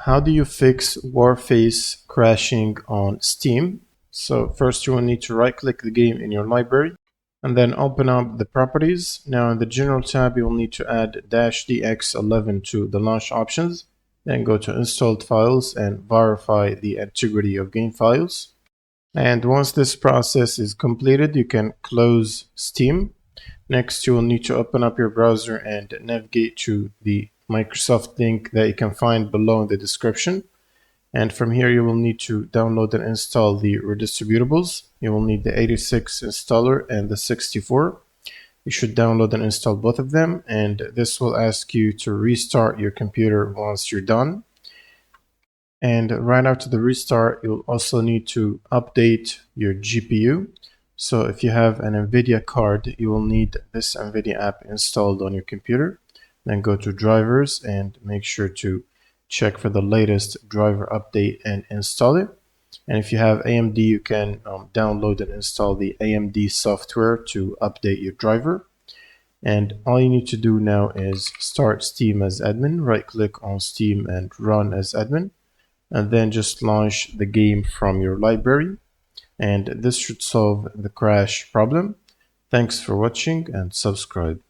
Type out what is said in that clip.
How do you fix Warface crashing on Steam? So first you will need to right click the game in your library and then open up the properties. Now in the general tab you will need to add -DX11 to the launch options. Then go to installed files and verify the integrity of game files. And once this process is completed, you can close Steam. Next, you will need to open up your browser and navigate to the Microsoft link that you can find below in the description. And from here, you will need to download and install the redistributables. You will need the 86 installer and the 64. You should download and install both of them, and this will ask you to restart your computer once you're done. And right after the restart, you'll also need to update your GPU. So if you have an NVIDIA card, you will need this NVIDIA app installed on your computer. Then go to drivers and make sure to check for the latest driver update and install it. And if you have AMD, you can download and install the AMD software to update your driver. And all you need to do now is start Steam as admin, right click on Steam and run as admin, and then just launch the game from your library. And this should solve the crash problem. Thanks for watching and subscribe.